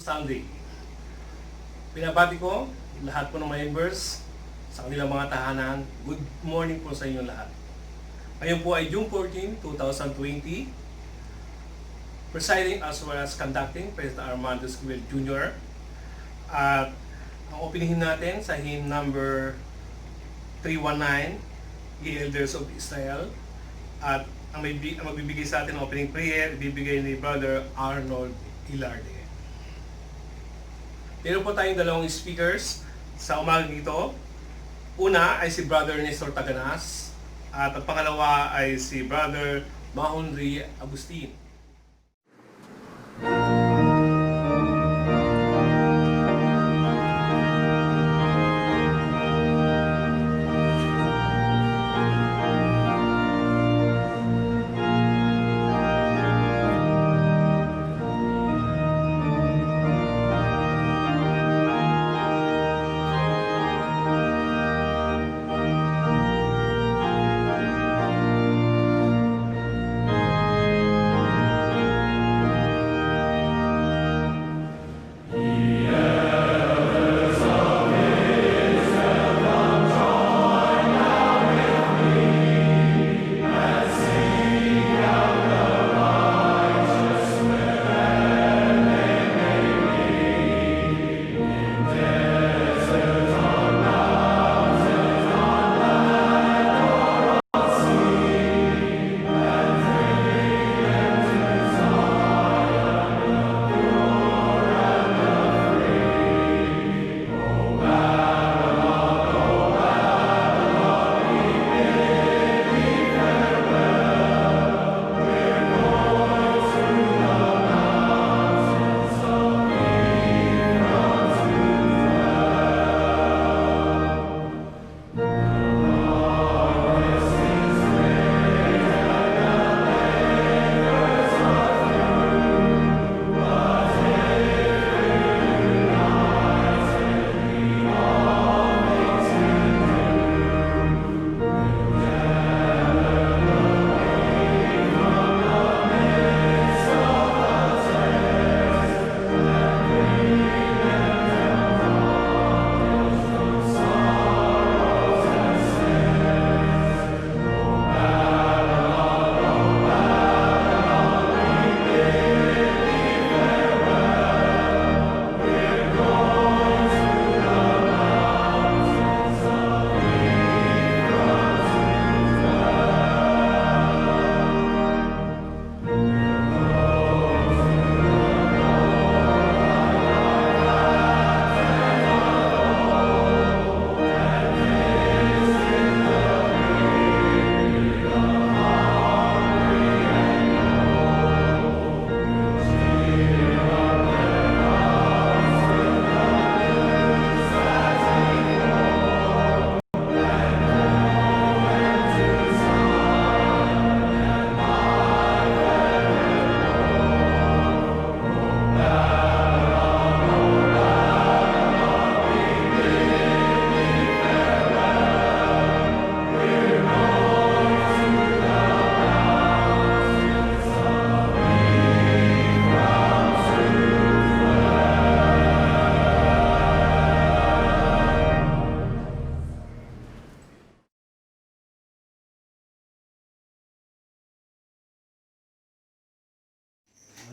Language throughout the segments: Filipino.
Sunday. Pinabati ko lahat po ng members sa kanilang mga tahanan. Good morning po sa inyo lahat. Ngayon po ay June 14, 2020. Presiding as well as conducting President Armando Esquivel Jr. At ang opening natin sa hymn number 319, Ye Elders of Israel. At ang magbibigay sa atin ng opening prayer, ibibigay ni Brother Arnold Hilarde. Meron po tayong dalawang speakers sa umaga dito. Una ay si Brother Nestor Taganas at ang pangalawa ay si Brother Mahonri Agustin.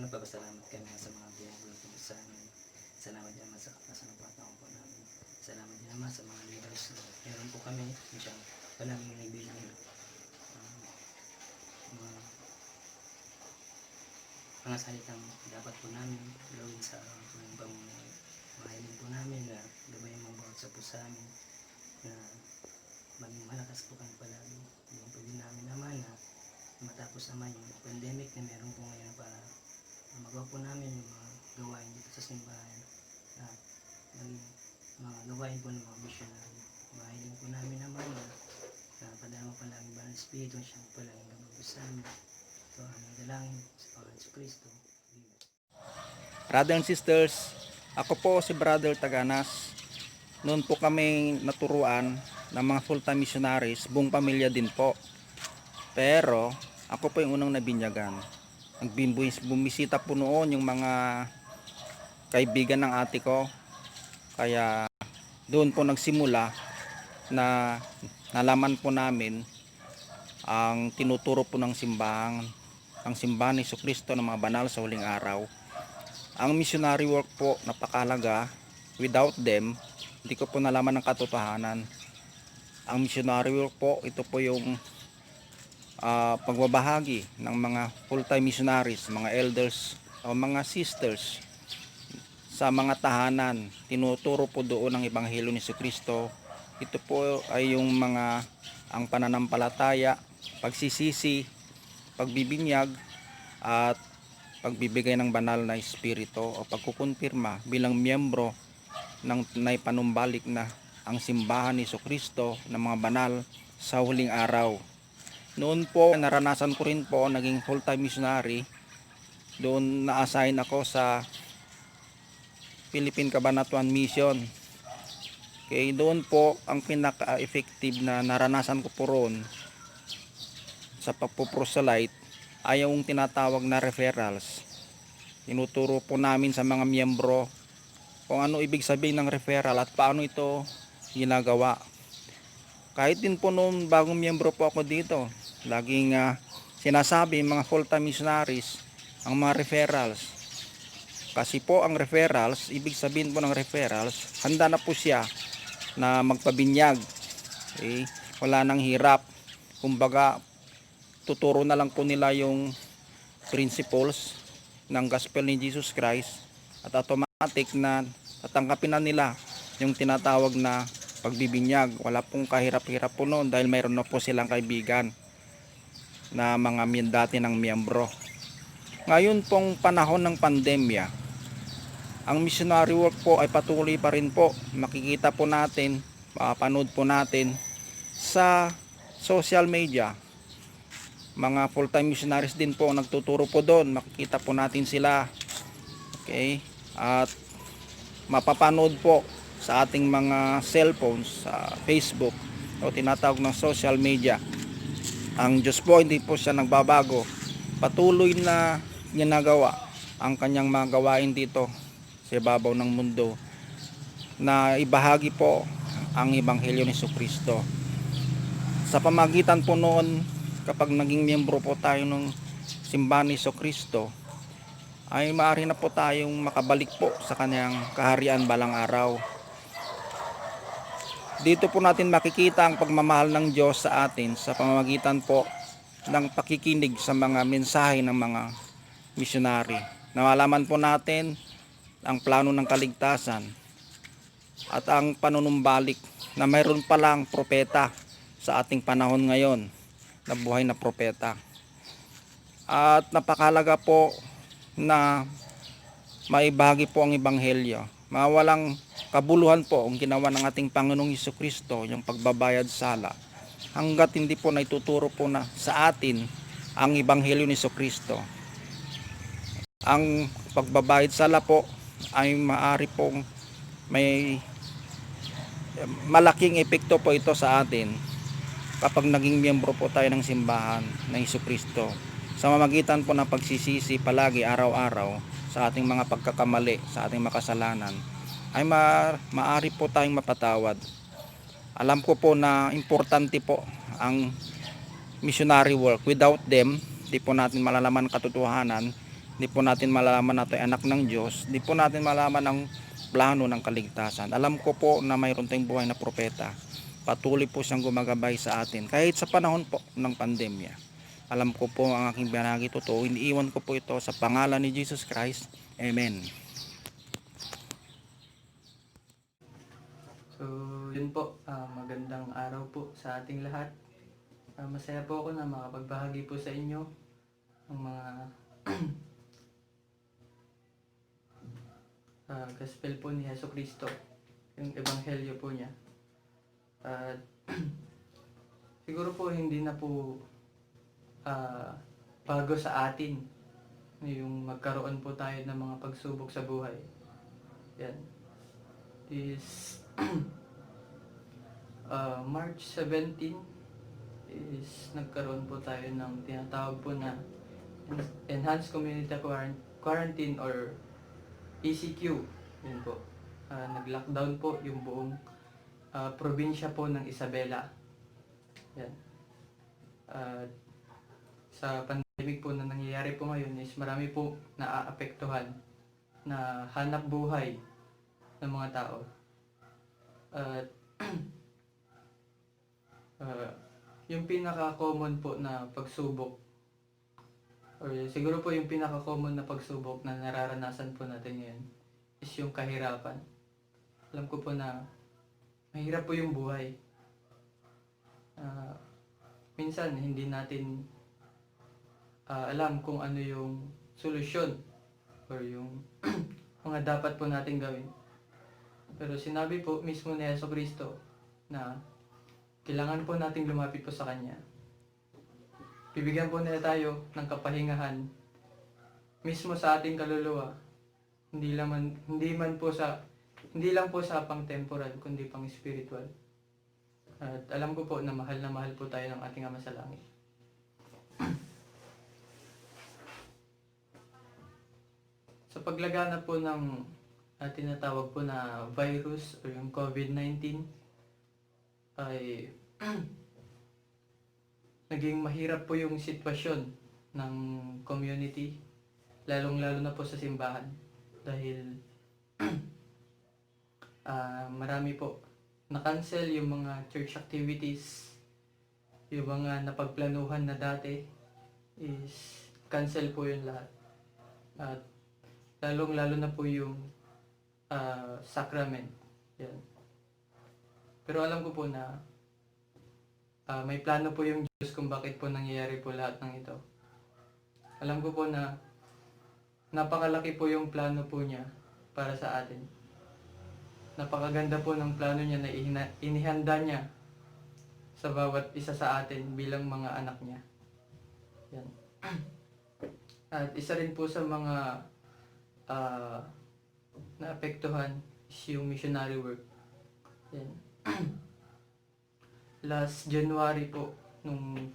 Nagpapasalamat kami sa mga biyaya po sa amin. Salamat din naman sa kapasanampatan po namin. Salamat din naman sa mga leaders na meron po kami. Siyang panaming naibigan mga salitang dapat po namin gawin sa pamumuhay. Mahiling po namin na gabay ang mga bawat sa po sa amin na maging malakas po kami palagi. Yung po din namin naman na matapos naman yung pandemic na meron po ngayon para magawa po namin yung mga gawain dito sa simbahan at maging mga gawain po ng mga missionary. Mahiling po namin naman na padama pa lang ba ng Espiritu siyang palaging gabay po sa amin. Ito ang aming dalangin sa Panginoon sa Kristo. Brothers and sisters, ako po si Brother Taganas. Noon po kami naturuan ng mga full-time missionaries, buong pamilya din po. Pero ako po yung unang nabinyagan. Bumisita po noon yung mga kaibigan ng ate ko. Kaya doon po nagsimula na nalaman po namin ang tinuturo po ng simbahan, ang simbahan ni Jesucristo ng mga banal sa huling araw. Ang missionary work po napakahalaga. Without them, hindi ko po nalaman ang katotohanan. Ang missionary work po, ito po yung pagbabahagi ng mga full-time missionaries, mga elders o mga sisters sa mga tahanan. Tinuturo po doon ang ebanghelyo ni Jesucristo. Ito po ay yung mga ang pananampalataya, pagsisisi, pagbibinyag at pagbibigay ng banal na espiritu o pagkukumpirma bilang miyembro ng naipanumbalik na ang simbahan ni Jesucristo ng mga banal sa huling araw. Noon po naranasan ko rin po naging full-time missionary. Doon na-assign ako sa Philippine Cabanatuan Mission. Okay, doon po ang pinaka-effective na naranasan ko po roon sa pagpo-proselyte ay yung tinatawag na referrals. Tinuturo po namin sa mga miyembro kung ano ibig sabihin ng referral at paano ito ginagawa. Kahit din po noon bagong miyembro po ako dito, laging sinasabi mga full-time missionaries ang mga referrals. Kasi po ang referrals, ibig sabihin po ng referrals, handa na po siya na magpabinyag. Okay? Wala nang hirap. Kumbaga, tuturo na lang po nila yung principles ng gospel ni Jesus Christ at automatic na tatanggapin na nila yung tinatawag na pagbibinyag. Wala pong kahirap-hirap po noon dahil mayroon na po silang kaibigan na mga dati ng miyembro. Ngayon pong panahon ng pandemya, ang missionary work po ay patuloy pa rin po. Makikita po natin, mapapanood po natin sa social media. Mga full-time missionaries din po nagtuturo po doon. Makikita po natin sila. Okay? At mapapanood po sa ating mga cellphones, sa Facebook o tinatawag ng social media. Ang Diyos po hindi po siya nagbabago. Patuloy na ginagawa ang kanyang mga gawain dito sa ibabaw ng mundo na ibahagi po ang ebanghelyo ni Jesucristo. Sa pamagitan po noon, kapag naging miyembro po tayo ng simbahan ni Jesucristo, ay maaari na po tayong makabalik po sa kanyang kaharian balang araw. Dito po natin makikita ang pagmamahal ng Diyos sa atin sa pamamagitan po ng pakikinig sa mga mensahe ng mga missionary. Nawalaman po natin ang plano ng kaligtasan at ang panunumbalik na mayroon palang propeta sa ating panahon ngayon na buhay na propeta. At napakahalaga po na maibahagi po ang ebanghelyo. Mawalang kabuluhan po ang ginawa ng ating Panginoong Jesucristo, yung pagbabayad sala, hanggat hindi po naituturo po na sa atin ang ebanghelyo ni Jesucristo. Ang pagbabayad sala po ay maaari pong may malaking epekto po ito sa atin kapag naging miyembro po tayo ng simbahan ng Jesucristo, sa mamagitan po ng pagsisisi palagi araw-araw sa ating mga pagkakamali, sa ating makasalanan, ay maaari po tayong mapatawad. Alam ko po na importante po ang missionary work. Without them, di po natin malalaman katotohanan, di po natin malalaman na tayo anak ng Diyos, di po natin malalaman ang plano ng kaligtasan. Alam ko po na mayroon tayong buhay na propeta. Patuloy po siyang gumagabay sa atin kahit sa panahon po ng pandemya. Alam ko po ang aking binahagi totoo. Iniiwan ko po ito sa pangalan ni Jesus Christ. Amen. So, yun po. Magandang araw po sa ating lahat. Masaya po ako na makapagbahagi po sa inyo ng mga gospel po ni Jesucristo, yung ebanghelyo po niya. At siguro po hindi na po bago sa atin yung magkaroon po tayo ng mga pagsubok sa buhay. Yan. Is March 17 is nagkaroon po tayo ng tinatawag po na Enhanced Community Quarantine or ECQ, yun po. Nag-lockdown po yung buong probinsya po ng Isabela. Yan. At sa pandemic po na nangyayari po ngayon is marami po naaapektuhan na hanap buhay ng mga tao. At yung pinaka-common po na pagsubok, or siguro po yung pinaka-common na pagsubok na nararanasan po natin ngayon is yung kahirapan. Alam ko po na mahirap po yung buhay. Minsan hindi natin alam kung ano yung solusyon or yung mga dapat po natin gawin. Pero sinabi po mismo ni Jesucristo na kailangan po nating lumapit po sa Kanya. Bibigyan po nila tayo ng kapahingahan mismo sa ating kaluluwa. Hindi lang po sa pang temporal kundi pang spiritual. At alam ko po na mahal po tayo ng ating Ama sa Langit. Sa paglagana po ng tinatawag po na virus o yung COVID-19 ay naging mahirap po yung sitwasyon ng community, lalong-lalo na po sa simbahan dahil marami po na-cancel yung mga church activities, yung mga napagplanuhan na dati is cancel po yun lahat. At lalong-lalo na po yung sacrament. Yan. Pero alam ko po na may plano po yung Diyos kung bakit po nangyayari po lahat ng ito. Alam ko po na napakalaki po yung plano po niya para sa atin. Napakaganda po ng plano niya na inihanda niya sa bawat isa sa atin bilang mga anak niya. Yan. At isa rin po sa mga naapektuhan is yung missionary work. Yan. Last January po, nung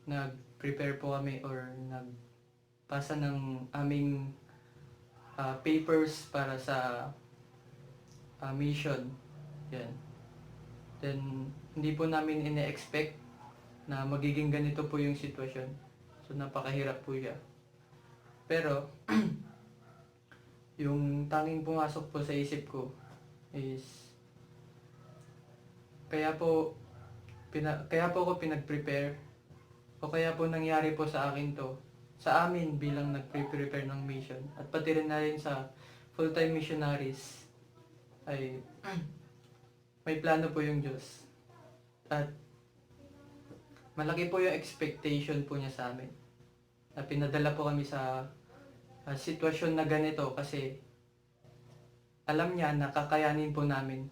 nag-prepare po kami or nagpasa ng aming papers para sa mission. Yan. Then, hindi po namin ine-expect na magiging ganito po yung sitwasyon. So, napakahirap po siya. Pero, yung tanging pumasok po sa isip ko is kaya po ako pinag-prepare o kaya po nangyari po sa akin to, sa amin bilang nag-prepare ng mission at pati rin na rin sa full-time missionaries ay may plano po yung Diyos. At malaki po yung expectation po niya sa amin. Na pinadala po kami sa sitwasyon na ganito kasi alam niya na kakayanin po namin.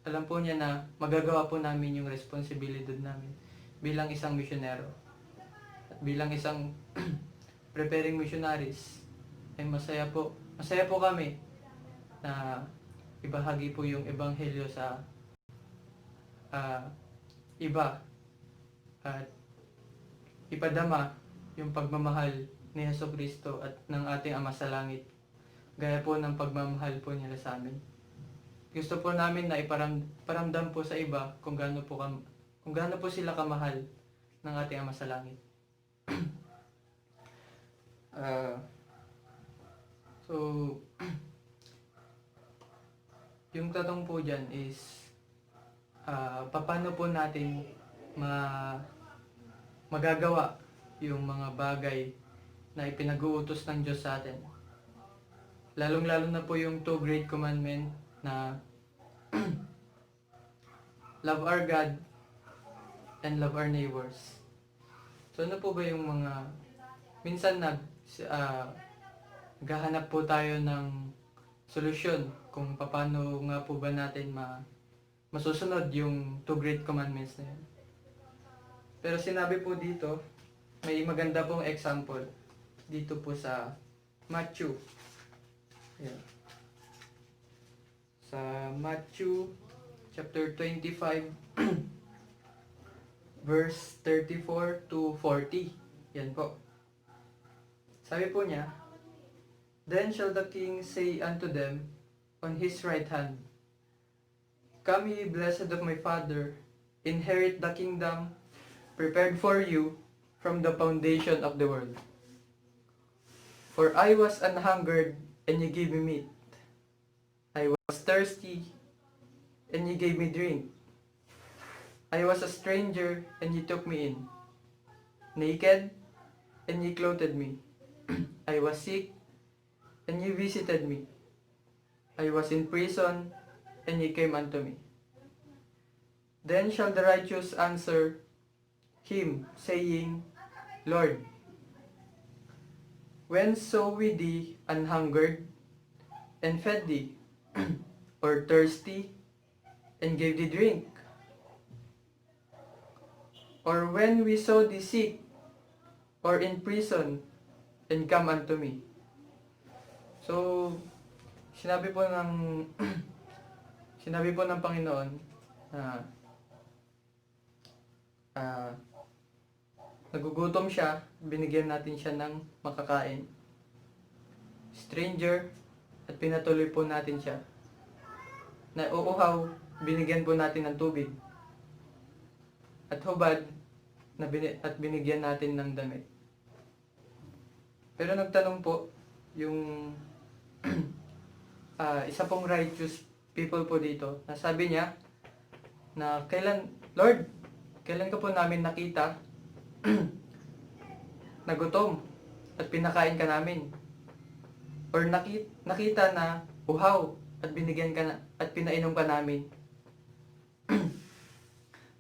Alam po niya na magagawa po namin yung responsibilidad namin bilang isang misyonero. At bilang isang preparing missionaries ay masaya po kami na ibahagi po yung ebanghelyo sa iba at ipadama yung pagmamahal ni Jesucristo at ng ating Ama sa Langit gaya po ng pagmamahal po niya sa amin. Gusto po namin na iparamdam po sa iba kung gaano po sila kamahal ng ating Ama sa Langit. So, yung tatong po dyan is paano po natin magagawa yung mga bagay na ipinag-uutos ng Diyos sa atin. Lalong-lalo na po yung 2 great commandment na love our God and love our neighbors. So ano po ba yung mga minsan naghahanap po tayo ng solusyon kung paano nga po ba natin masusunod yung 2 great commandments na yun. Pero sinabi po dito, may maganda pong example dito po sa Matthew. Ayan. Sa Matthew chapter 25 verse 34 to 40. Yan po. Sabi po niya, Then shall the king say unto them on his right hand, Come ye blessed of my father, inherit the kingdom prepared for you from the foundation of the world. For I was an hungered, and ye gave me meat. I was thirsty, and ye gave me drink. I was a stranger, and ye took me in. Naked, and ye clothed me. I was sick, and ye visited me. I was in prison, and ye came unto me. Then shall the righteous answer him, saying, Lord, when saw we thee an hungered, and fed thee, or thirsty, and gave thee drink? Or when we saw thee sick, or in prison, and come unto me? So, sinabi po ng sinabi po ng Panginoon na nagugutom siya, binigyan natin siya ng makakain. Stranger, at pinatuloy po natin siya. Nauuhaw, binigyan po natin ng tubig. At hubad, at binigyan natin ng damit. Pero nagtanong po yung isa pong righteous people po dito, na sabi niya na Lord, kailan ka po namin nakita na gutom at pinakain ka namin? Or nakita na uhaw at binigyan ka na, at pinainom ka namin?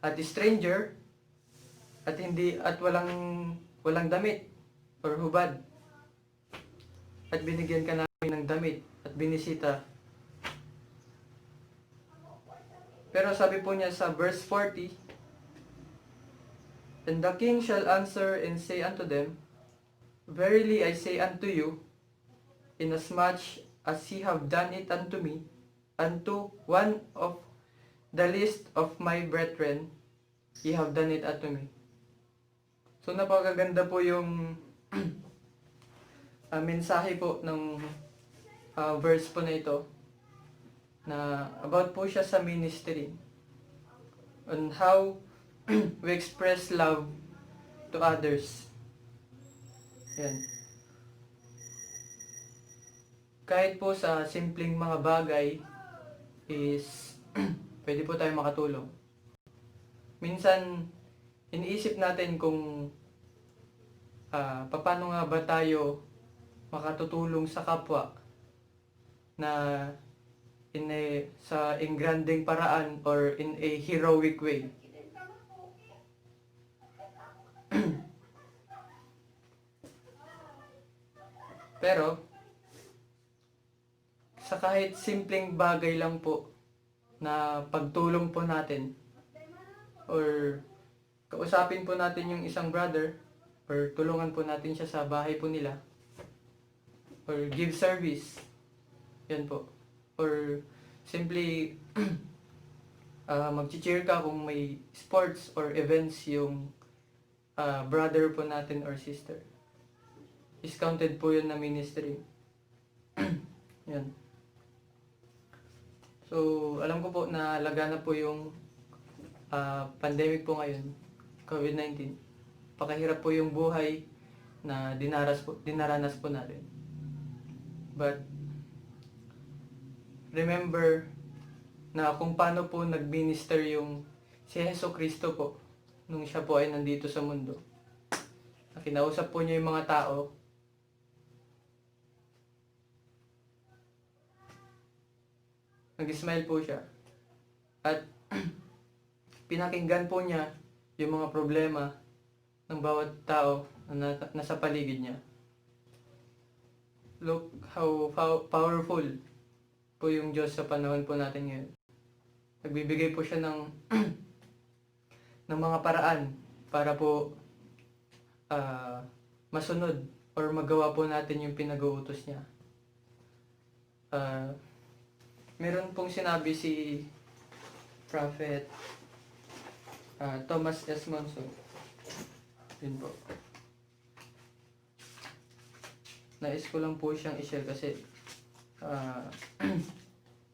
At stranger at walang damit or hubad at binigyan ka namin ng damit at binisita. Pero sabi po niya sa verse 40, And the king shall answer and say unto them, Verily I say unto you, inasmuch as ye have done it unto me, unto one of the least of my brethren, ye have done it unto me. So napakaganda po yung mensahe po ng verse po na ito, na about po siya sa ministry, on how we express love to others. Yan. Kahit po sa simpleng mga bagay is pwede po tayo makatulong. Minsan iniisip natin kung paano nga ba tayo makatutulong sa kapwa na sa grandeng paraan or in a heroic way. Pero sa kahit simpleng bagay lang po na pagtulong po natin, or kausapin po natin yung isang brother, or tulungan po natin siya sa bahay po nila, or give service, yan po. Or simply mag-cheer ka kung may sports or events yung brother po natin or sister. Is counted po yun na ministry. Yan. So, alam ko po na lagana po yung pandemic po ngayon, COVID-19. Pakahirap po yung buhay na dinaranas po natin. But, remember na kung paano po nag-minister yung si Hesus Kristo po nung siya po ay nandito sa mundo. Kinausap po niya yung mga tao. Nag-smile po siya. At pinakinggan po niya yung mga problema ng bawat tao na nasa paligid niya. Look how powerful po yung Diyos sa panahon po natin ngayon. Nagbibigay po siya ng ng mga paraan para po masunod or magawa po natin yung pinag-uutos niya. Meron pong sinabi si Prophet Thomas S. Monson. Yun po. nais ko lang po siyang i-share kasi ah,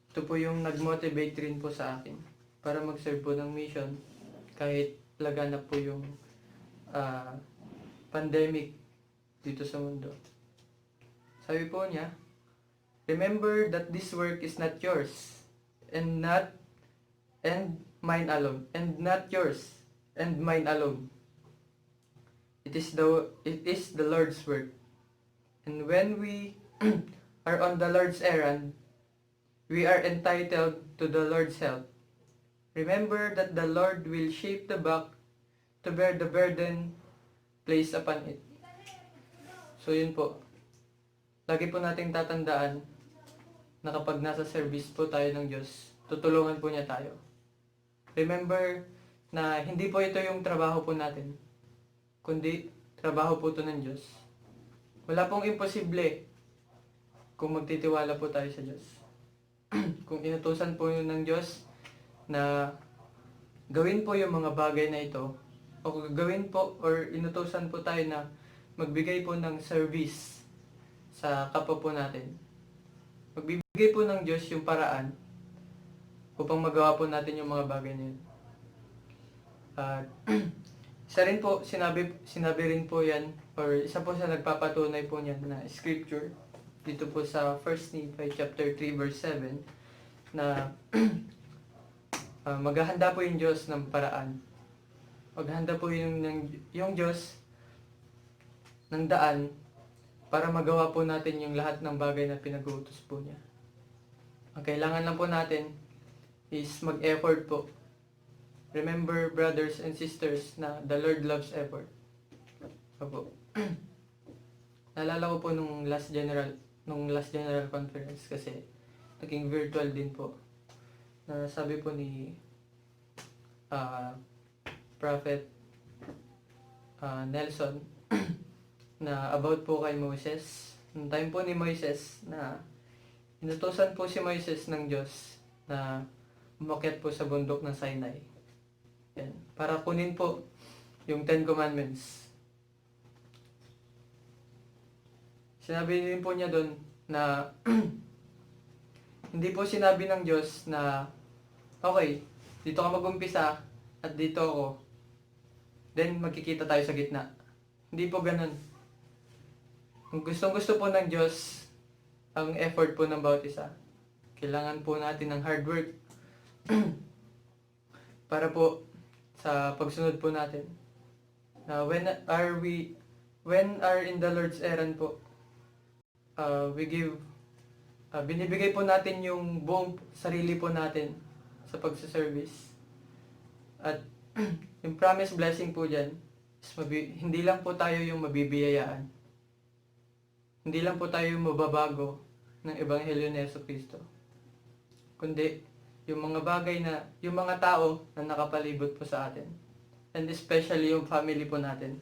ito po yung nag-motivate rin po sa akin para mag-serve po ng mission kahit laganap po yung pandemic dito sa mundo. Sabi po niya, remember that this work is not yours and mine alone, and not yours and mine alone. It is the Lord's work. And when we are on the Lord's errand, we are entitled to the Lord's help. Remember that the Lord will shape the back to bear the burden placed upon it. So yun po. Lagi po nating tatandaan na kapag nasa service po tayo ng Diyos, tutulungan po niya tayo. Remember na hindi po ito yung trabaho po natin, kundi trabaho po ito ng Diyos. Wala pong imposible kung magtitiwala po tayo sa Diyos. Kung inutusan po yun ng Diyos na gawin po yung mga bagay na ito, o gawin po or inutusan po tayo na magbigay po ng service sa kapwa po natin, magbibigay po ng Diyos yung paraan upang magawa po natin yung mga bagay na yun. At isa rin po, sinabi rin po yan, or isa po sa nagpapatunay po niyan na scripture, dito po sa 1 Nephi chapter 3 verse 7, na maghahanda po yung Diyos ng paraan. Maghahanda po yung Diyos ng daan para magawa po natin yung lahat ng bagay na pinag-uutos po niya. Ang kailangan lang po natin is mag-effort po. Remember, brothers and sisters, na the Lord loves effort. Opo. Naalala ko po nung last general conference, kasi naging virtual din po, na sabi po ni Prophet Nelson na about po kay Moses. Noong time po ni Moises na inutusan po si Moises ng Diyos na umakyat po sa bundok ng Sinai. Yan. Para kunin po yung 10 Commandments. Sinabi din po niya doon na hindi po sinabi ng Diyos na okay, dito ka mag-umpisa at dito ako, then magkikita tayo sa gitna. Hindi po ganun. Kung gustong-gusto po ng Diyos ang effort po ng bawat isa, kailangan po natin ng hard work para po sa pagsunod po natin. When are in the Lord's errand po, binibigay po natin yung buong sarili po natin sa pagsaservice. At yung promised blessing po dyan is hindi lang po tayo yung mabibiyayaan. Hindi lang po tayo yung mababago ng Ebanghelyo ni Jesucristo, kundi yung mga bagay na, yung mga tao na nakapalibot po sa atin. And especially yung family po natin.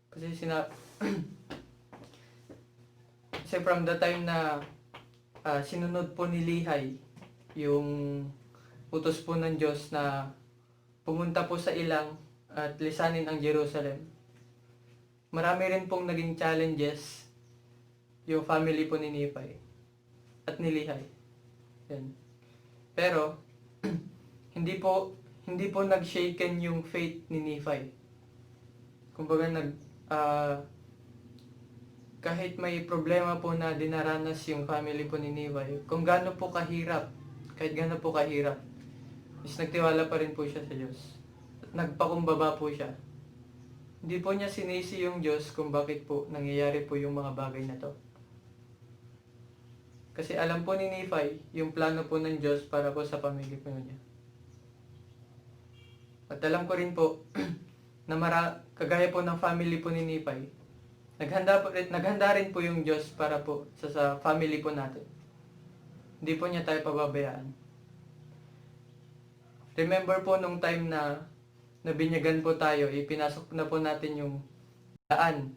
Kasi kasi from the time na sinunod po ni Lehi yung utos po ng Diyos na pumunta po sa ilang at lisanin ang Jerusalem, marami rin pong naging challenges yung family po ni Nephi at ni Lehi. Yan. Pero hindi po nag-shaken yung faith ni Nephi. Kumbaga kahit may problema po na dinaranas yung family po ni Nephi, kung gaano po kahirap, is nagtiwala pa rin po siya sa Diyos. At nagpakumbaba po siya. Hindi po niya sinisi yung Diyos kung bakit po nangyayari po yung mga bagay na to. Kasi alam po ni Nephi yung plano po ng Diyos para po sa pamilya po niya. At alam ko rin po na kagaya po ng family po ni Nephi, naghanda rin po yung Diyos para po sa family po natin. Hindi po niya tayo pababayaan. Remember po nung time na binyagan po tayo, ipinasok na po natin yung daan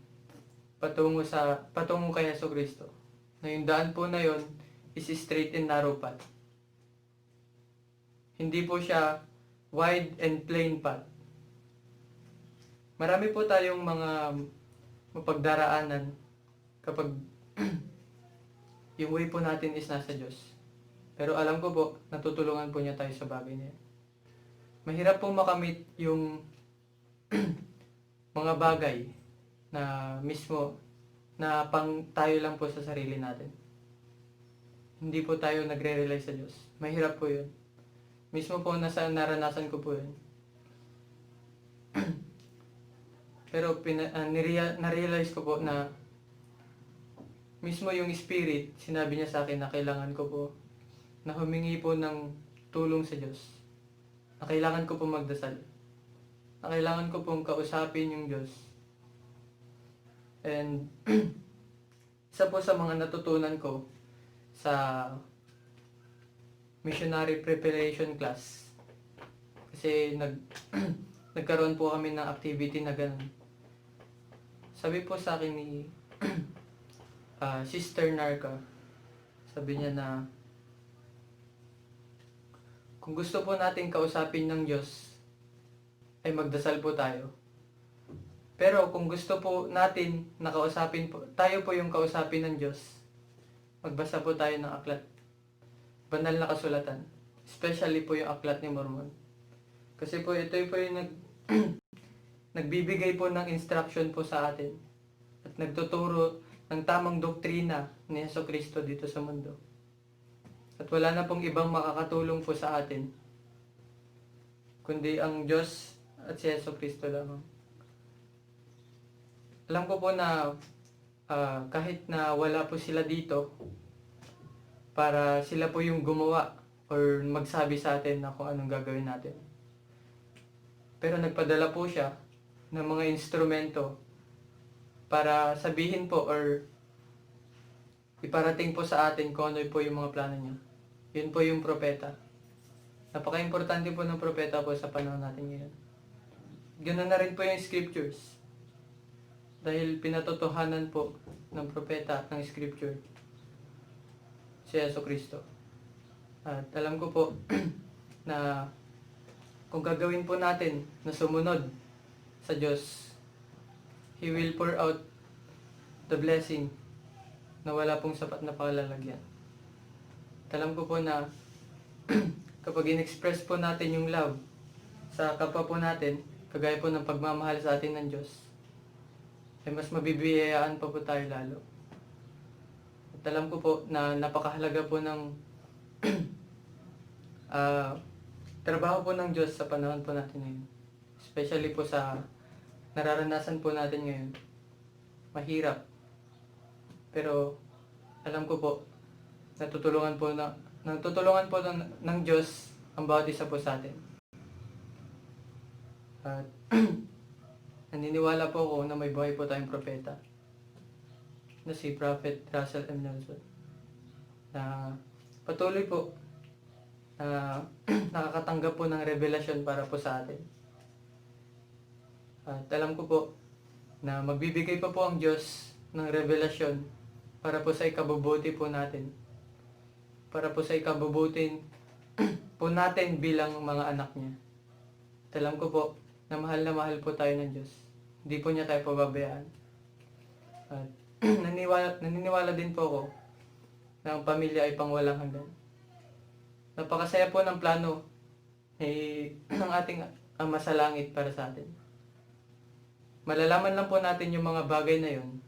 patungo kay Jesucristo. Na yung daan po na yon is straight and narrow path. Hindi po siya wide and plain path. Marami po tayong mga mapagdaraanan kapag yung way po natin is nasa Diyos. Pero alam ko po, natutulungan po niya tayo sa bagay na yan. Mahirap po makamit yung mga bagay na mismo na pang tayo lang po sa sarili natin. Hindi po tayo nagre-rely sa Diyos. Mahirap po yun. Mismo po naranasan ko po yun. Pero na-realize ko po na mismo yung Spirit, sinabi niya sa akin na kailangan ko po na humingi po ng tulong sa Diyos. Na kailangan ko po magdasal. Na kailangan ko pong kausapin yung Diyos. And isa po sa mga natutunan ko sa missionary preparation class, kasi nagkaroon po kami ng activity na ganun. Sabi po sa akin ni Sister Narca, sabi niya na kung gusto po natin kausapin ng Diyos, ay magdasal po tayo. Pero kung gusto po natin na kausapin po, tayo po yung kausapin ng Diyos, magbasa po tayo ng aklat. Banal na kasulatan. Especially po yung aklat ni Mormon. Kasi po ito po yung nagbibigay po ng instruction po sa atin. At nagtuturo ng tamang doktrina ni Jesucristo dito sa mundo. At wala na pong ibang makakatulong po sa atin, kundi ang Diyos at si Jesucristo lamang. Alam ko po na kahit na wala po sila dito, para sila po yung gumawa or magsabi sa atin na kung anong gagawin natin. Pero nagpadala po siya ng mga instrumento para sabihin po or iparating po sa atin kung ano po yung mga plano niya. Yun po yung propeta. Napaka-importante po ng propeta po sa panahon natin ngayon. Ganoon na rin po yung scriptures. Dahil pinatotohanan po ng propeta at ng scripture si Jesucristo. At alam ko po na kung gagawin po natin na sumunod sa Diyos, He will pour out the blessing na wala pong sapat na paglalagyan. At alam ko po na kapag in-express po natin yung love sa kapwa po natin, kagaya po ng pagmamahal sa atin ng Diyos, ay mas mabibiyayaan pa po tayo lalo. At alam ko po na napakahalaga po ng trabaho po ng Diyos sa panahon po natin ngayon. Especially po sa nararanasan po natin ngayon. Mahirap. Pero alam ko po, natutulungan po ng Diyos ang bawat isa po sa atin. At naniniwala po ako na may buhay po tayong propeta na si Prophet Russell M. Nelson, na patuloy po na nakakatanggap po ng revelasyon para po sa atin. At alam ko po na magbibigay pa po ang Diyos ng revelasyon para po sa ikabubuti po natin. Para po sa ikabubutin po natin bilang mga anak niya. At alam ko po na mahal po tayo ng Diyos. Hindi po niya tayo pababayaan. At naniniwala din po ako na ang pamilya ay pangwalang hanggan. Napakasaya po ng plano ng ating Ama sa Langit para sa atin. Malalaman lang po natin yung mga bagay na yun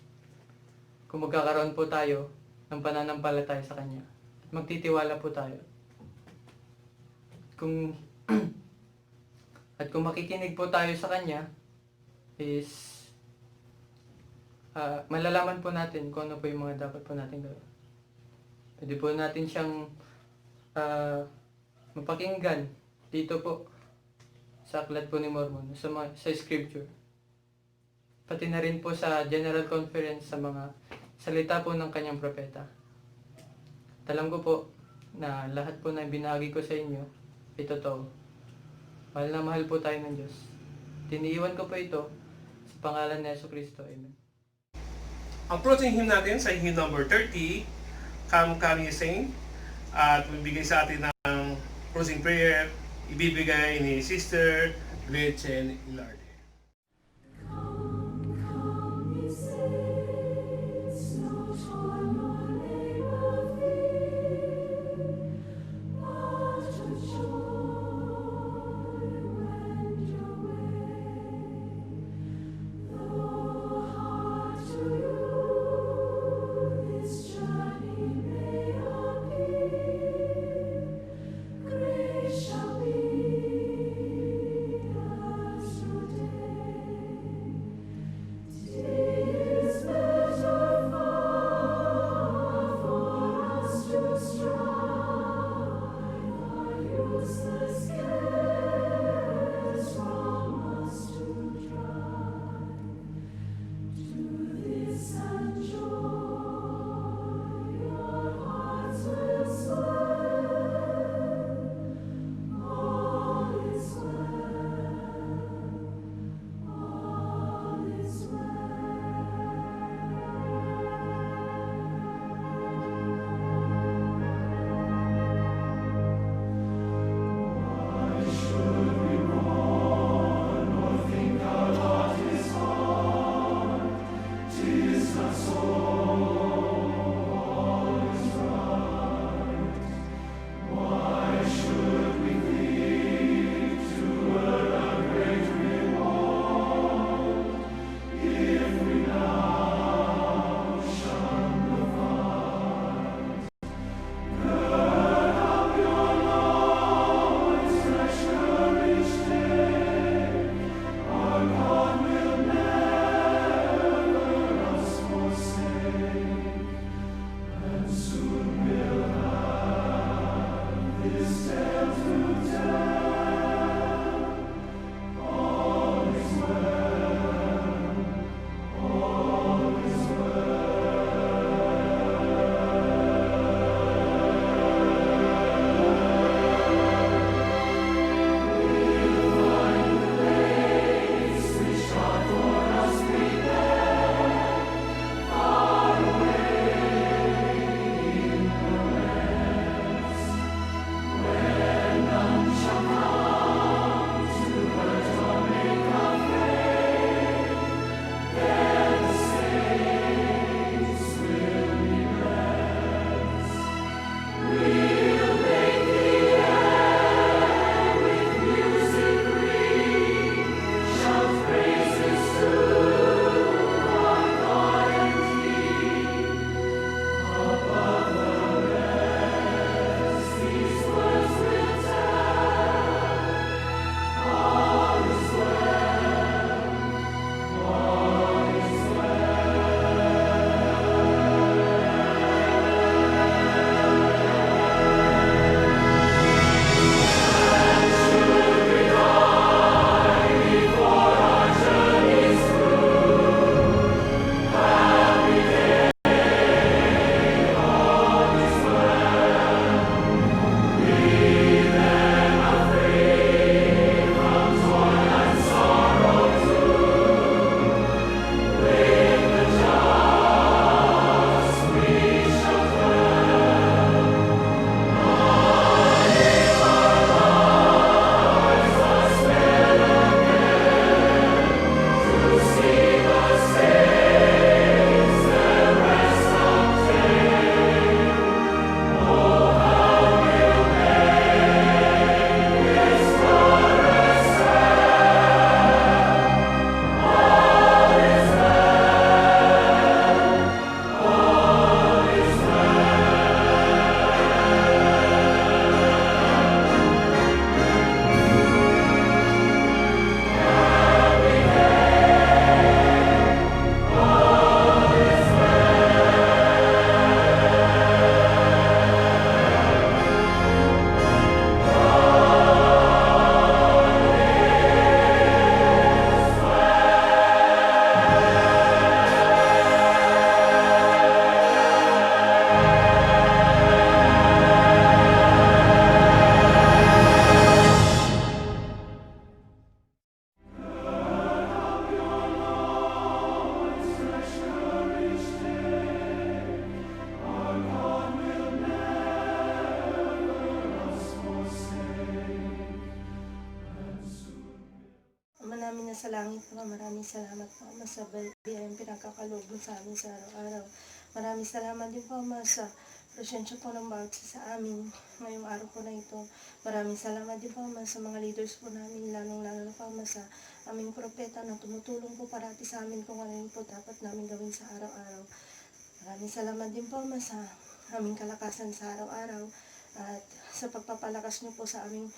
kung magkakaroon po tayo ng pananampalataya sa Kanya. At magtitiwala po tayo. At kung makikinig po tayo sa Kanya, is malalaman po natin kung ano po yung mga dapat po natin gawin. Pwede po natin siyang mapakinggan dito po sa aklat po ni Mormon, sa scripture. Pati na rin po sa General Conference sa mga salita po ng kanyang propeta. At alam ko po na lahat po na binahagi ko sa inyo ay totoo. Mahal na mahal po tayo ng Diyos. Tiniiwan ko po ito sa pangalan ni Jesucristo. Amen. Ang closing hymn natin sa hymn number 30, Come Come Ye Saint, at magbigay sa atin ng closing prayer, ibibigay ni Sister Gretchen Ilarde. Come, come, ye saints, salamat po, Ama, sa biyayang pinagkakaloob mo sa amin sa araw-araw. Maraming salamat din po, Ama, sa presensya po ng bawat isa sa amin ngayong araw po na ito. Maraming salamat din po, Ama, sa mga leaders po namin, lalong-lalo na po, Ama, sa aming propeta na tumutulong po parati sa amin kung ano yun po dapat namin gawin sa araw-araw. Maraming salamat din po, Ama, sa aming kalakasan sa araw-araw at sa pagpapalakas niyo po sa aming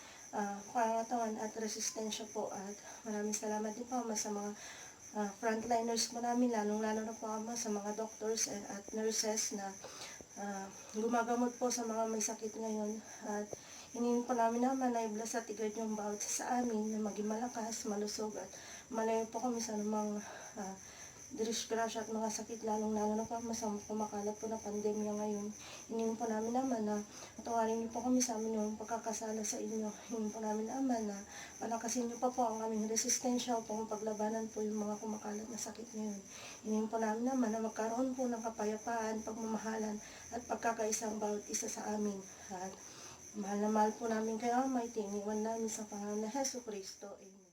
pangangatawan at resistensya po. At maraming salamat din po, Ama, sa mga frontliners po namin, lalong-lalo na po, Ama, sa mga doctors at nurses na gumagamot po sa mga may sakit ngayon. At hinihin po namin naman na i-bless at i-guide yung bawat isa sa amin na maging malakas, malusog at malayo po kami sa anumang disgrasya at mga sakit, lalong-lalo na po sa kumakalat po na pandemya ngayon. Hinihin po namin naman na tawarin niyo po kami sa amin yung pagkakasala sa inyo. Hinihin po namin naman na palakasin niyo pa po ang aming resistensya upang paglabanan po yung mga kumakalat na sakit ngayon. Hinihin po namin naman na magkaroon po ng kapayapaan, pagmamahalan at pagkakaisang bawat isa sa amin. At mahal na mahal po namin kayo, Ama, iniwan namin sa pangalan ng Hesus Kristo. Amen.